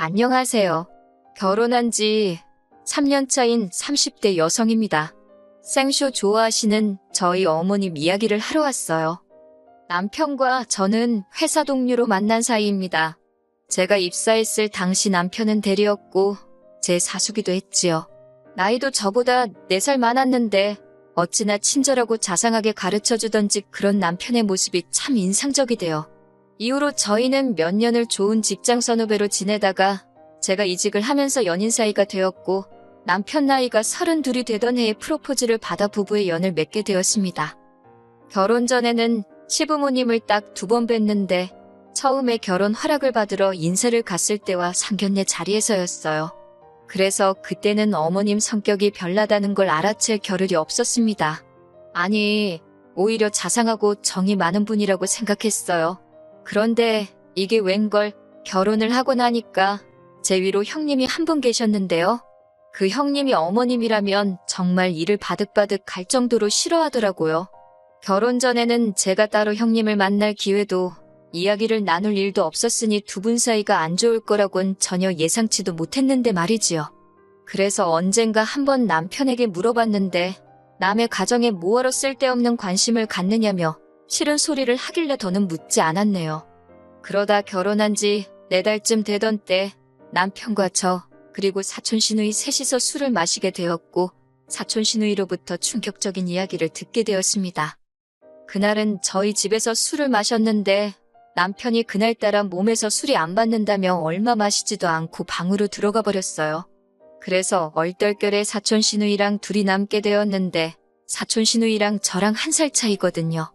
안녕하세요. 결혼한 지 3년 차인 30대 여성입니다. 생쇼 좋아하시는 저희 어머님 이야기를 하러 왔어요. 남편과 저는 회사 동료로 만난 사이입니다. 제가 입사했을 당시 남편은 대리였고 제 사수기도 했지요. 나이도 저보다 4살 많았는데 어찌나 친절하고 자상하게 가르쳐주던지 그런 남편의 모습이 참 인상적이대요. 이후로 저희는 몇 년을 좋은 직장 선후배로 지내다가 제가 이직을 하면서 연인 사이가 되었고 남편 나이가 32이 되던 해에 프로포즈를 받아 부부의 연을 맺게 되었습니다. 결혼 전에는 시부모님을 딱 2번 뵀는데 처음에 결혼 허락을 받으러 인사를 갔을 때와 상견례 자리에서였어요. 그래서 그때는 어머님 성격이 별나다는 걸 알아챌 겨를이 없었습니다. 아니, 오히려 자상하고 정이 많은 분이라고 생각했어요. 그런데 이게 웬걸 결혼을 하고 나니까 제 위로 형님이 한 분 계셨는데요. 그 형님이 어머님이라면 정말 이를 바득바득 갈 정도로 싫어하더라고요. 결혼 전에는 제가 따로 형님을 만날 기회도 이야기를 나눌 일도 없었으니 2분 사이가 안 좋을 거라곤 전혀 예상치도 못했는데 말이지요. 그래서 언젠가 한번 남편에게 물어봤는데 남의 가정에 뭐하러 쓸데없는 관심을 갖느냐며 싫은 소리를 하길래 더는 묻지 않았네요. 그러다 결혼한 지 4달쯤 되던 때 남편과 저 그리고 사촌 시누이 셋이서 술을 마시게 되었고 사촌 시누이로부터 충격적인 이야기를 듣게 되었습니다. 그날은 저희 집에서 술을 마셨는데 남편이 그날따라 몸에서 술이 안 받는다며 얼마 마시지도 않고 방으로 들어가 버렸어요. 그래서 얼떨결에 사촌 시누이랑 둘이 남게 되었는데 사촌 시누이랑 저랑 1살 차이거든요.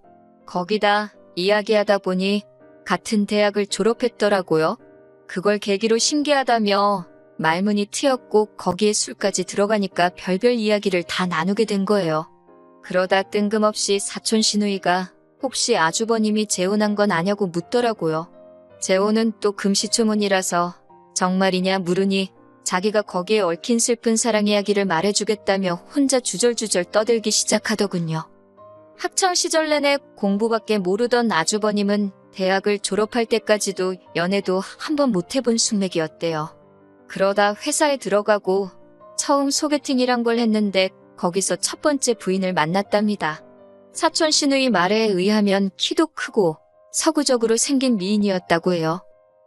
거기다 이야기하다 보니 같은 대학을 졸업했더라고요. 그걸 계기로 신기하다며 말문이 트였고 거기에 술까지 들어가니까 별별 이야기를 다 나누게 된 거예요. 그러다 뜬금없이 사촌 시누이가 혹시 아주버님이 재혼한 건 아냐고 묻더라고요. 재혼은 또 금시초문이라서 정말이냐 물으니 자기가 거기에 얽힌 슬픈 사랑 이야기를 말해주겠다며 혼자 주절주절 떠들기 시작하더군요. 학창시절 내내 공부밖에 모르던 아주버님은 대학을 졸업할 때까지도 연애도 한 번 못 해본 숙맥이었대요. 그러다 회사에 들어가고 처음 소개팅이란 걸 했는데 거기서 첫 번째 부인을 만났답니다. 사촌 시누이 말에 의하면 키도 크고 서구적으로 생긴 미인이었다고 해요.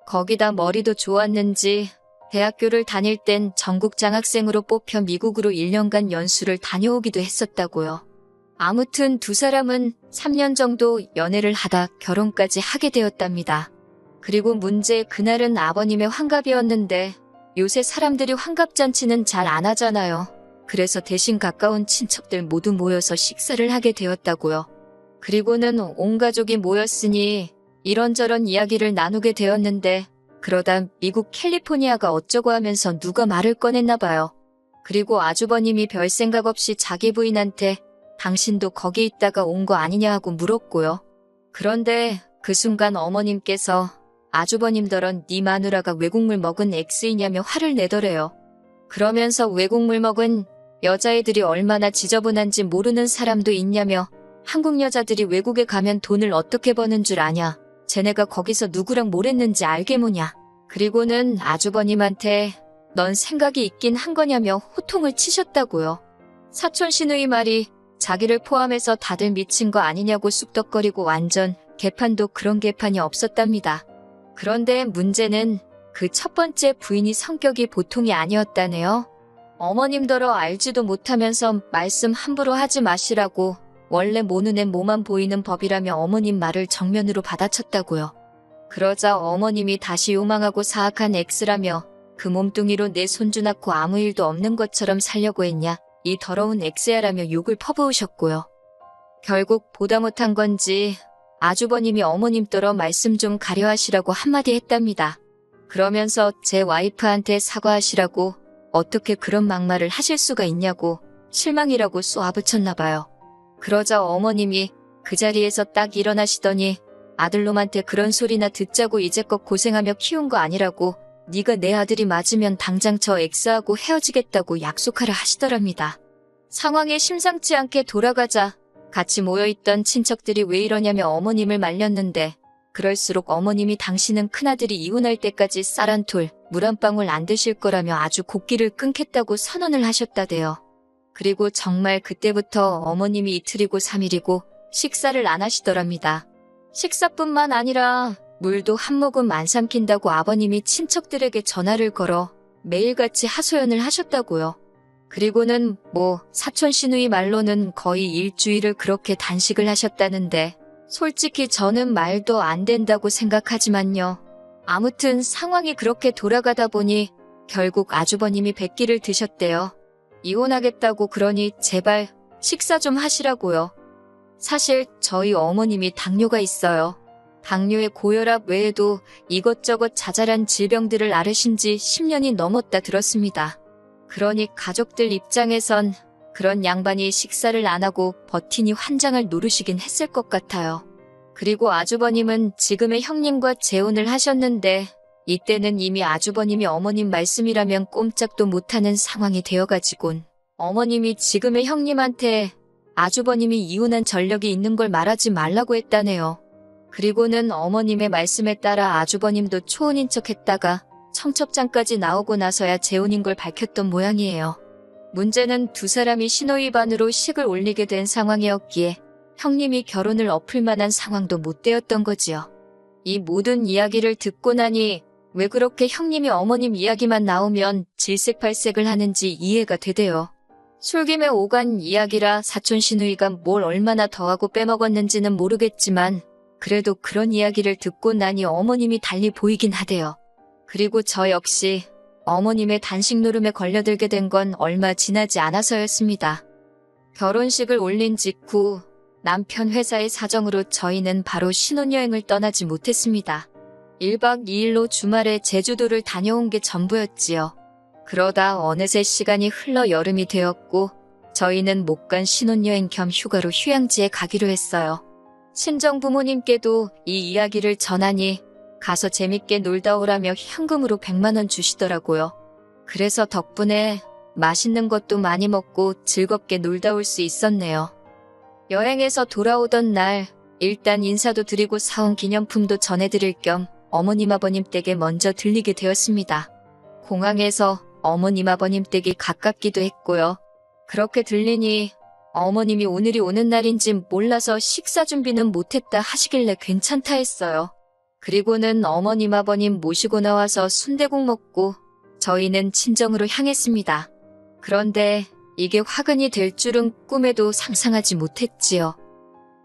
거기다 머리도 좋았는지 대학교를 다닐 땐 전국 장학생으로 뽑혀 미국으로 1년간 연수를 다녀오기도 했었다고요. 아무튼 2사람은 3년 정도 연애를 하다 결혼까지 하게 되었답니다. 그리고 문제 그날은 아버님의 환갑이었는데 요새 사람들이 환갑잔치는 잘 안 하잖아요. 그래서 대신 가까운 친척들 모두 모여서 식사를 하게 되었다고요. 그리고는 온 가족이 모였으니 이런저런 이야기를 나누게 되었는데 그러다 미국 캘리포니아가 어쩌고 하면서 누가 말을 꺼냈나 봐요. 그리고 아주버님이 별 생각 없이 자기 부인한테 당신도 거기 있다가 온 거 아니냐 하고 물었고요. 그런데 그 순간 어머님께서 아주버님더런 네 마누라가 외국물 먹은 X이냐며 화를 내더래요. 그러면서 외국물 먹은 여자애들이 얼마나 지저분한지 모르는 사람도 있냐며 한국 여자들이 외국에 가면 돈을 어떻게 버는 줄 아냐. 쟤네가 거기서 누구랑 뭘 했는지 알게 뭐냐. 그리고는 아주버님한테 넌 생각이 있긴 한 거냐며 호통을 치셨다고요. 사촌 시누이 말이 자기를 포함해서 다들 미친 거 아니냐고 쑥덕거리고 완전 개판도 그런 개판이 없었답니다. 그런데 문제는 그 첫 번째 부인이 성격이 보통이 아니었다네요. 어머님더러 알지도 못하면서 말씀 함부로 하지 마시라고 원래 모는 애 뭐만 보이는 법이라며 어머님 말을 정면으로 받아쳤다고요. 그러자 어머님이 다시 요망하고 사악한 X라며 그 몸뚱이로 내 손주 낳고 아무 일도 없는 것처럼 살려고 했냐. 이 더러운 X야라며 욕을 퍼부으셨고요. 결국 보다 못한 건지 아주버님이 어머님더러 말씀 좀 가려하시라고 한마디 했답니다. 그러면서 제 와이프한테 사과하시라고 어떻게 그런 막말을 하실 수가 있냐고 실망이라고 쏘아붙였나 봐요. 그러자 어머님이 그 자리에서 딱 일어나시더니 아들놈한테 그런 소리나 듣자고 이제껏 고생하며 키운 거 아니라고 네가 내 아들이 맞으면 당장 저 X하고 헤어지겠다고 약속하라 하시더랍니다. 상황이 심상치 않게 돌아가자 같이 모여있던 친척들이 왜 이러냐며 어머님을 말렸는데 그럴수록 어머님이 당신은 큰아들이 이혼할 때까지 쌀 한 톨, 물 한 방울 안 드실 거라며 아주 곡기를 끊겠다고 선언을 하셨다대요. 그리고 정말 그때부터 어머님이 이틀이고 3일이고 식사를 안 하시더랍니다. 식사뿐만 아니라 물도 한 모금 안 삼킨다고 아버님이 친척들에게 전화를 걸어 매일같이 하소연을 하셨다고요. 그리고는 사촌 시누이 말로는 거의 일주일을 그렇게 단식을 하셨다는데 솔직히 저는 말도 안 된다고 생각하지만요. 아무튼 상황이 그렇게 돌아가다 보니 결국 아주버님이 백기를 드셨대요. 이혼하겠다고 그러니 제발 식사 좀 하시라고요. 사실 저희 어머님이 당뇨가 있어요. 당뇨의 고혈압 외에도 이것저것 자잘한 질병들을 앓으신 지 10년이 넘었다 들었습니다. 그러니 가족들 입장에선 그런 양반이 식사를 안 하고 버티니 환장을 노르시긴 했을 것 같아요. 그리고 아주버님은 지금의 형님과 재혼을 하셨는데 이때는 이미 아주버님이 어머님 말씀이라면 꼼짝도 못하는 상황이 되어가지곤 어머님이 지금의 형님한테 아주버님이 이혼한 전력이 있는 걸 말하지 말라고 했다네요. 그리고는 어머님의 말씀에 따라 아주버님도 초혼인 척 했다가 청첩장까지 나오고 나서야 재혼인 걸 밝혔던 모양이에요. 문제는 두 사람이 신호위반으로 식을 올리게 된 상황이었기에 형님이 결혼을 엎을 만한 상황도 못 되었던 거지요. 이 모든 이야기를 듣고 나니 왜 그렇게 형님이 어머님 이야기만 나오면 질색팔색을 하는지 이해가 되대요. 술김에 오간 이야기라 사촌 시누이가 뭘 얼마나 더하고 빼먹었는지는 모르겠지만 그래도 그런 이야기를 듣고 나니 어머님이 달리 보이긴 하대요. 그리고 저 역시 어머님의 단식 노름에 걸려들게 된 건 얼마 지나지 않아서였습니다. 결혼식을 올린 직후 남편 회사의 사정으로 저희는 바로 신혼여행을 떠나지 못했습니다. 1박 2일로 주말에 제주도를 다녀온 게 전부였지요. 그러다 어느새 시간이 흘러 여름이 되었고 저희는 못 간 신혼여행 겸 휴가로 휴양지에 가기로 했어요. 친정 부모님께도 이 이야기를 전하니 가서 재밌게 놀다 오라며 현금으로 100만 원 주시더라고요. 그래서 덕분에 맛있는 것도 많이 먹고 즐겁게 놀다 올 수 있었네요. 여행에서 돌아오던 날 일단 인사도 드리고 사온 기념품도 전해드릴 겸 어머님 아버님 댁에 먼저 들리게 되었습니다. 공항에서 어머님 아버님 댁이 가깝기도 했고요. 그렇게 들리니 어머님이 오늘이 오는 날인지 몰라서 식사 준비는 못했다 하시길래 괜찮다 했어요. 그리고는 어머님 아버님 모시고 나와서 순대국 먹고 저희는 친정으로 향했습니다. 그런데 이게 화근이 될 줄은 꿈에도 상상하지 못했지요.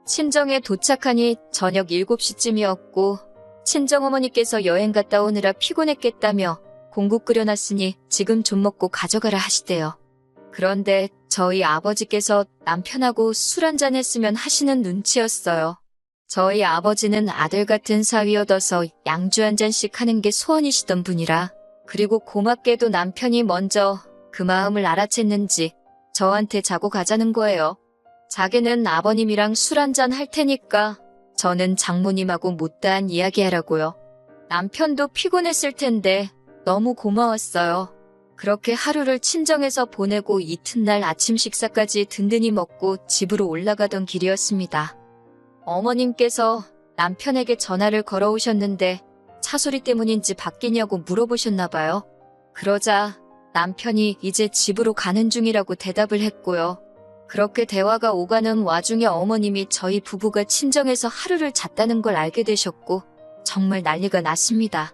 친정에 도착하니 저녁 7시쯤이었고 친정어머니께서 여행 갔다 오느라 피곤했겠다며 공국 끓여놨으니 지금 좀 먹고 가져가라 하시대요. 그런데 저희 아버지께서 남편하고 술 한잔 했으면 하시는 눈치였어요. 저희 아버지는 아들 같은 사위 얻어서 양주 한 잔씩 하는 게 소원이시던 분이라 그리고 고맙게도 남편이 먼저 그 마음을 알아챘는지 저한테 자고 가자는 거예요. 자기는 아버님이랑 술 한잔 할 테니까 저는 장모님하고 못다한 이야기하라고요. 남편도 피곤했을 텐데 너무 고마웠어요. 그렇게 하루를 친정에서 보내고 이튿날 아침 식사까지 든든히 먹고 집으로 올라가던 길이었습니다. 어머님께서 남편에게 전화를 걸어오셨는데 차 소리 때문인지 바뀌냐고 물어보셨나 봐요. 그러자 남편이 이제 집으로 가는 중이라고 대답을 했고요. 그렇게 대화가 오가는 와중에 어머님이 저희 부부가 친정에서 하루를 잤다는 걸 알게 되셨고 정말 난리가 났습니다.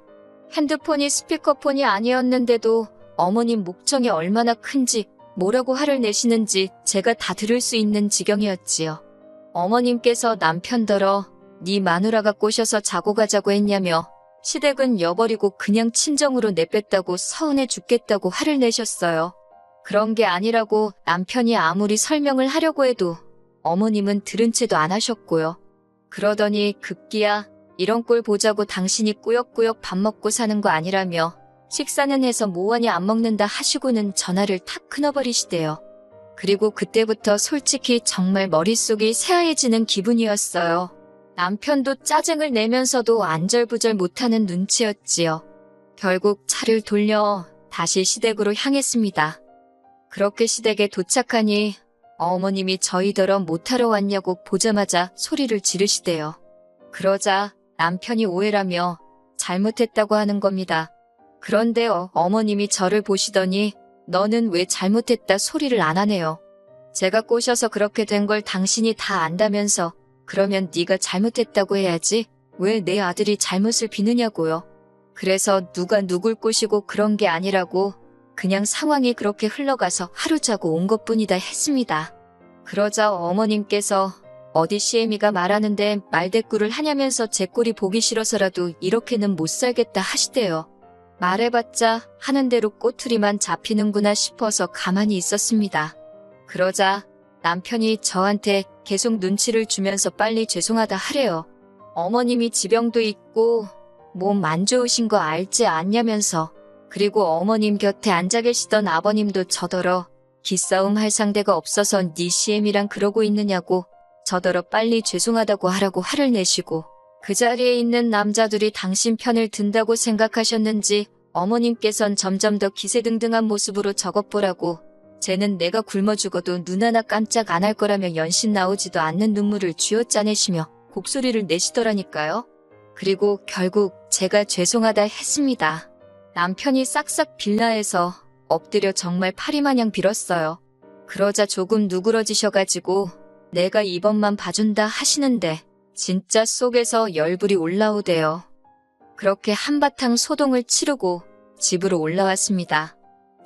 핸드폰이 스피커폰이 아니었는데도 어머님 목청이 얼마나 큰지 뭐라고 화를 내시는지 제가 다 들을 수 있는 지경이었지요. 어머님께서 남편더러 네 마누라가 꼬셔서 자고 가자고 했냐며 시댁은 여버리고 그냥 친정으로 내뺐다고 서운해 죽겠다고 화를 내셨어요. 그런 게 아니라고 남편이 아무리 설명을 하려고 해도 어머님은 들은 채도 안 하셨고요. 그러더니 급기야 이런 꼴 보자고 당신이 꾸역꾸역 밥 먹고 사는 거 아니라며 식사는 해서 뭐하니 안 먹는다 하시고는 전화를 탁 끊어버리시대요. 그리고 그때부터 솔직히 정말 머릿속이 새하얘지는 기분이었어요. 남편도 짜증을 내면서도 안절부절 못하는 눈치였지요. 결국 차를 돌려 다시 시댁으로 향했습니다. 그렇게 시댁에 도착하니 어머님이 저희더러 못하러 왔냐고 보자마자 소리를 지르시대요. 그러자 남편이 오해라며 잘못했다고 하는 겁니다. 그런데 어머님이 저를 보시더니 너는 왜 잘못했다 소리를 안 하네요. 제가 꼬셔서 그렇게 된 걸 당신이 다 안다면서 그러면 네가 잘못했다고 해야지 왜 내 아들이 잘못을 비느냐고요. 그래서 누가 누굴 꼬시고 그런 게 아니라고 그냥 상황이 그렇게 흘러가서 하루 자고 온 것뿐이다 했습니다. 그러자 어머님께서 어디 시애미가 말하는데 말대꾸를 하냐면서 제 꼴이 보기 싫어서라도 이렇게는 못 살겠다 하시대요. 말해봤자 하는 대로 꼬투리만 잡히는구나 싶어서 가만히 있었습니다. 그러자 남편이 저한테 계속 눈치를 주면서 빨리 죄송하다 하래요. 어머님이 지병도 있고 몸 안 좋으신 거 알지 않냐면서. 그리고 어머님 곁에 앉아 계시던 아버님도 저더러 기싸움 할 상대가 없어서 네 시엠이랑 그러고 있느냐고 저더러 빨리 죄송하다고 하라고 화를 내시고 그 자리에 있는 남자들이 당신 편을 든다고 생각하셨는지 어머님께선 점점 더 기세등등한 모습으로 저것보라고 쟤는 내가 굶어 죽어도 눈 하나 깜짝 안 할 거라며 연신 나오지도 않는 눈물을 쥐어짜내시며 곡소리를 내시더라니까요. 그리고 결국 제가 죄송하다 했습니다. 남편이 싹싹 빌라에서 엎드려 정말 파리마냥 빌었어요. 그러자 조금 누그러지셔가지고 내가 이번만 봐준다 하시는데 진짜 속에서 열불이 올라오대요. 그렇게 한바탕 소동을 치르고 집으로 올라왔습니다.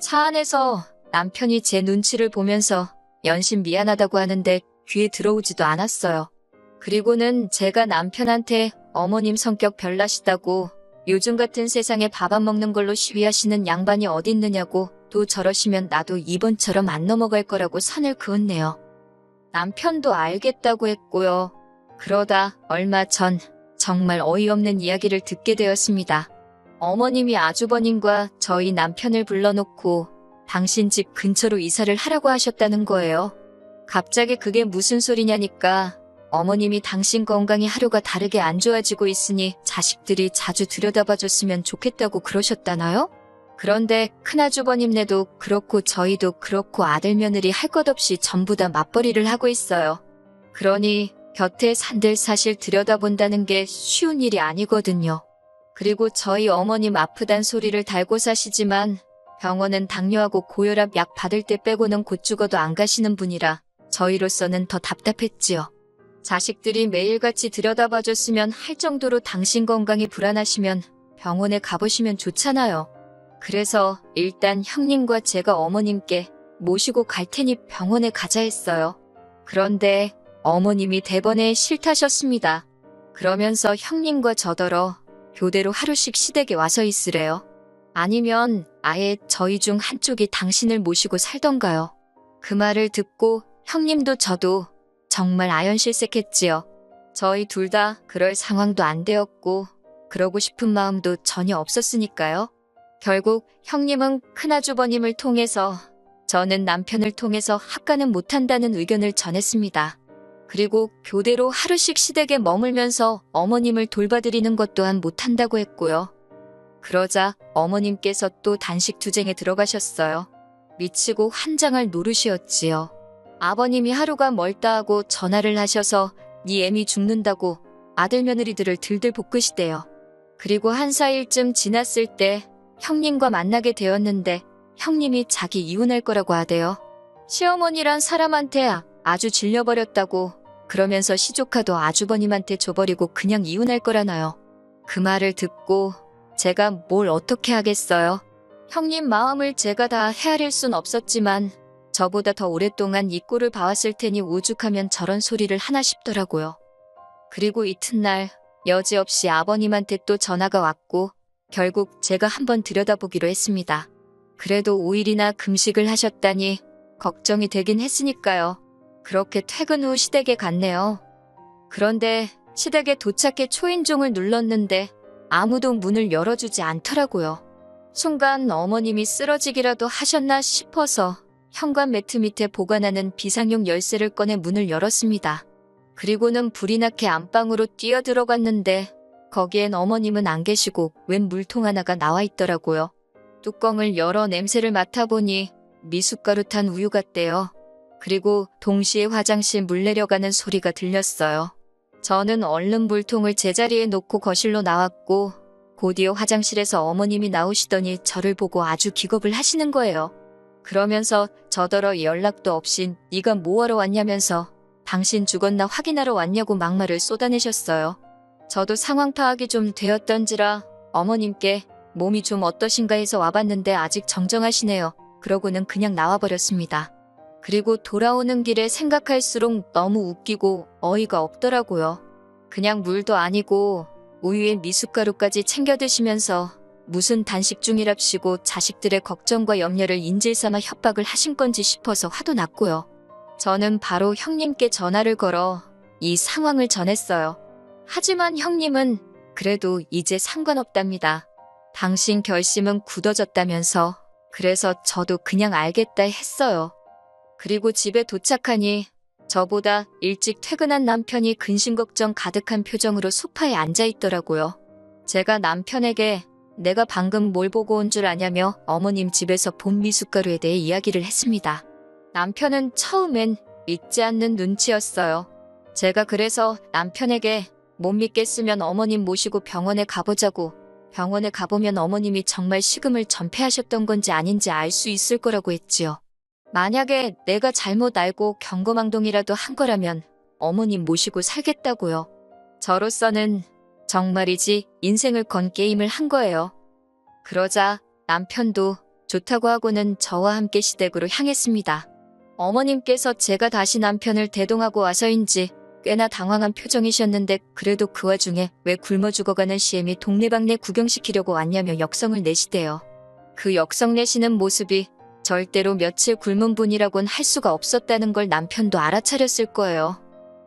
차 안에서 남편이 제 눈치를 보면서 연신 미안하다고 하는데 귀에 들어오지도 않았어요. 그리고는 제가 남편한테 어머님 성격 별나시다고 요즘 같은 세상에 밥 안 먹는 걸로 시위하시는 양반이 어딨느냐고 또 저러시면 나도 이번처럼 안 넘어갈 거라고 선을 그었네요. 남편도 알겠다고 했고요. 그러다 얼마 전 정말 어이없는 이야기를 듣게 되었습니다. 어머님이 아주버님과 저희 남편을 불러놓고 당신 집 근처로 이사를 하라고 하셨다는 거예요. 갑자기 그게 무슨 소리냐니까 어머님이 당신 건강이 하루가 다르게 안 좋아지고 있으니 자식들이 자주 들여다봐줬으면 좋겠다고 그러셨다나요? 그런데 큰아주버님네도 그렇고 저희도 그렇고 아들 며느리 할 것 없이 전부 다 맞벌이를 하고 있어요. 그러니 곁에 산들 사실 들여다본다는 게 쉬운 일이 아니거든요. 그리고 저희 어머님 아프단 소리를 달고 사시지만 병원은 당뇨하고 고혈압 약 받을 때 빼고는 곧 죽어도 안 가시는 분이라 저희로서는 더 답답했지요. 자식들이 매일같이 들여다봐줬으면 할 정도로 당신 건강이 불안하시면 병원에 가보시면 좋잖아요. 그래서 일단 형님과 제가 어머님께 모시고 갈 테니 병원에 가자 했어요. 그런데 어머님이 대번에 싫다셨습니다. 그러면서 형님과 저더러 교대로 하루씩 시댁에 와서 있으래요. 아니면 아예 저희 중 한쪽이 당신을 모시고 살던가요. 그 말을 듣고 형님도 저도 정말 아연실색했지요. 저희 둘 다 그럴 상황도 안 되었고 그러고 싶은 마음도 전혀 없었으니까요. 결국 형님은 큰아주버님을 통해서 저는 남편을 통해서 합가는 못한다는 의견을 전했습니다. 그리고 교대로 하루씩 시댁에 머물면서 어머님을 돌봐드리는 것 또한 못한다고 했고요. 그러자 어머님께서 또 단식 투쟁에 들어가셨어요. 미치고 환장할 노릇이었지요. 아버님이 하루가 멀다 하고 전화를 하셔서 네 애미 죽는다고 아들 며느리들을 들들 볶으시대요. 그리고 한 4일쯤 지났을 때 형님과 만나게 되었는데 형님이 자기 이혼할 거라고 하대요. 시어머니란 사람한테 아주 질려버렸다고 그러면서 시조카도 아주버님한테 줘버리고 그냥 이혼할 거라나요. 그 말을 듣고 제가 뭘 어떻게 하겠어요. 형님 마음을 제가 다 헤아릴 순 없었지만 저보다 더 오랫동안 이 꼴을 봐왔을 테니 오죽하면 저런 소리를 하나 싶더라고요. 그리고 이튿날 여지없이 아버님한테 또 전화가 왔고 결국 제가 한번 들여다보기로 했습니다. 그래도 5일이나 금식을 하셨다니 걱정이 되긴 했으니까요. 그렇게 퇴근 후 시댁에 갔네요. 그런데 시댁에 도착해 초인종을 눌렀는데 아무도 문을 열어주지 않더라고요. 순간 어머님이 쓰러지기라도 하셨나 싶어서 현관 매트 밑에 보관하는 비상용 열쇠를 꺼내 문을 열었습니다. 그리고는 불이 나게 안방으로 뛰어들어갔는데 거기엔 어머님은 안 계시고 웬 물통 하나가 나와 있더라고요. 뚜껑을 열어 냄새를 맡아보니 미숫가루 탄 우유 같대요. 그리고 동시에 화장실 물 내려가는 소리가 들렸어요. 저는 얼른 물통을 제자리에 놓고 거실로 나왔고 곧이어 화장실에서 어머님이 나오시더니 저를 보고 아주 기겁을 하시는 거예요. 그러면서 저더러 연락도 없이 네가 뭐하러 왔냐면서 당신 죽었나 확인하러 왔냐고 막말을 쏟아내셨어요. 저도 상황 파악이 좀 되었던지라 어머님께 몸이 좀 어떠신가 해서 와봤는데 아직 정정하시네요. 그러고는 그냥 나와버렸습니다. 그리고 돌아오는 길에 생각할수록 너무 웃기고 어이가 없더라고요. 그냥 물도 아니고 우유에 미숫가루까지 챙겨 드시면서 무슨 단식 중이랍시고 자식들의 걱정과 염려를 인질삼아 협박을 하신 건지 싶어서 화도 났고요. 저는 바로 형님께 전화를 걸어 이 상황을 전했어요. 하지만 형님은 그래도 이제 상관없답니다. 당신 결심은 굳어졌다면서. 그래서 저도 그냥 알겠다 했어요. 그리고 집에 도착하니 저보다 일찍 퇴근한 남편이 근심걱정 가득한 표정으로 소파에 앉아있더라고요. 제가 남편에게 내가 방금 뭘 보고 온 줄 아냐며 어머님 집에서 본 미숫가루에 대해 이야기를 했습니다. 남편은 처음엔 믿지 않는 눈치였어요. 제가 그래서 남편에게 못 믿겠으면 어머님 모시고 병원에 가보자고, 병원에 가보면 어머님이 정말 식음을 전폐하셨던 건지 아닌지 알 수 있을 거라고 했지요. 만약에 내가 잘못 알고 경거망동이라도 한 거라면 어머님 모시고 살겠다고요. 저로서는 정말이지 인생을 건 게임을 한 거예요. 그러자 남편도 좋다고 하고는 저와 함께 시댁으로 향했습니다. 어머님께서 제가 다시 남편을 대동하고 와서인지 꽤나 당황한 표정이셨는데 그래도 그 와중에 왜 굶어 죽어가는 시엠이 동네방네 구경시키려고 왔냐며 역성을 내시대요. 그 역성 내시는 모습이 절대로 며칠 굶은 분이라곤 할 수가 없었다는 걸 남편도 알아차렸을 거예요.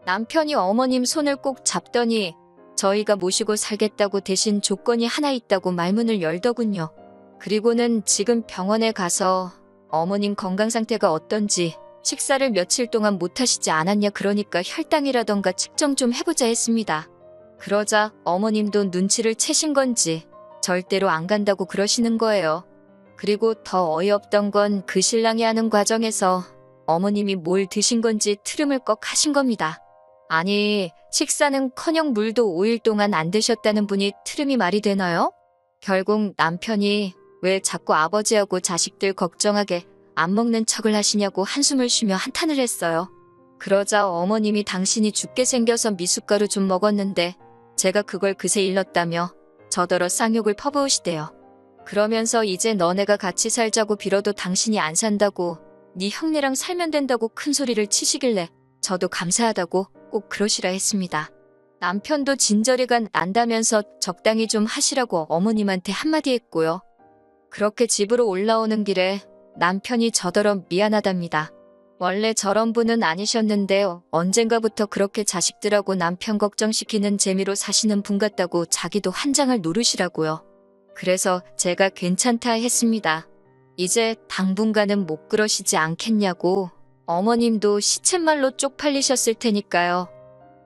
남편이 어머님 손을 꼭 잡더니 저희가 모시고 살겠다고 대신 조건이 하나 있다고 말문을 열더군요. 그리고는 지금 병원에 가서 어머님 건강 상태가 어떤지, 식사를 며칠 동안 못 하시지 않았냐 그러니까 혈당이라던가 측정 좀 해보자 했습니다. 그러자 어머님도 눈치를 채신 건지 절대로 안 간다고 그러시는 거예요. 그리고 더 어이없던 건 그 신랑이 하는 과정에서 어머님이 뭘 드신 건지 트름을 꺽 하신 겁니다. 아니, 식사는커녕 물도 5일 동안 안 드셨다는 분이 트름이 말이 되나요? 결국 남편이 왜 자꾸 아버지하고 자식들 걱정하게 안 먹는 척을 하시냐고 한숨을 쉬며 한탄을 했어요. 그러자 어머님이 당신이 죽게 생겨서 미숫가루 좀 먹었는데 제가 그걸 그새 일렀다며 저더러 쌍욕을 퍼부으시대요. 그러면서 이제 너네가 같이 살자고 빌어도 당신이 안 산다고, 네 형네랑 살면 된다고 큰 소리를 치시길래 저도 감사하다고 꼭 그러시라 했습니다. 남편도 진저리가 난다면서 적당히 좀 하시라고 어머님한테 한마디 했고요. 그렇게 집으로 올라오는 길에 남편이 저더러 미안하답니다. 원래 저런 분은 아니셨는데 언젠가부터 그렇게 자식들하고 남편 걱정시키는 재미로 사시는 분 같다고 자기도 환장을 노르시라고요. 그래서 제가 괜찮다 했습니다. 이제 당분간은 못 그러시지 않겠냐고. 어머님도 시쳇말로 쪽팔리셨을 테니까요.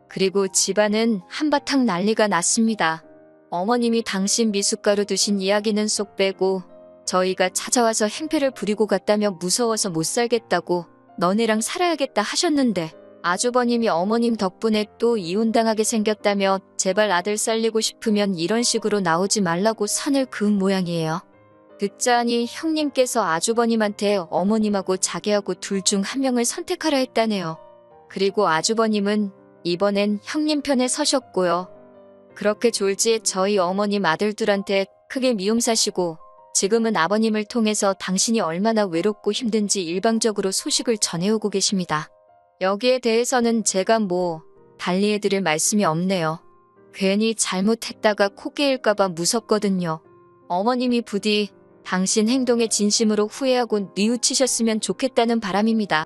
그리고 집안은 한바탕 난리가 났습니다. 어머님이 당신 미숫가루 드신 이야기는 쏙 빼고 저희가 찾아와서 행패를 부리고 갔다며 무서워서 못 살겠다고 너네랑 살아야겠다 하셨는데 아주버님이 어머님 덕분에 또 이혼당하게 생겼다며 제발 아들 살리고 싶으면 이런 식으로 나오지 말라고 선을 그은 모양이에요. 듣자니 형님께서 아주버님한테 어머님하고 자기하고 둘 중 한 명을 선택하라 했다네요. 그리고 아주버님은 이번엔 형님 편에 서셨고요. 그렇게 졸지에 저희 어머님 아들들한테 크게 미움 사시고 지금은 아버님을 통해서 당신이 얼마나 외롭고 힘든지 일방적으로 소식을 전해오고 계십니다. 여기에 대해서는 제가 달리 해드릴 말씀이 없네요. 괜히 잘못했다가 코 깨일까봐 무섭거든요. 어머님이 부디 당신 행동에 진심으로 후회하고 뉘우치셨으면 좋겠다는 바람입니다.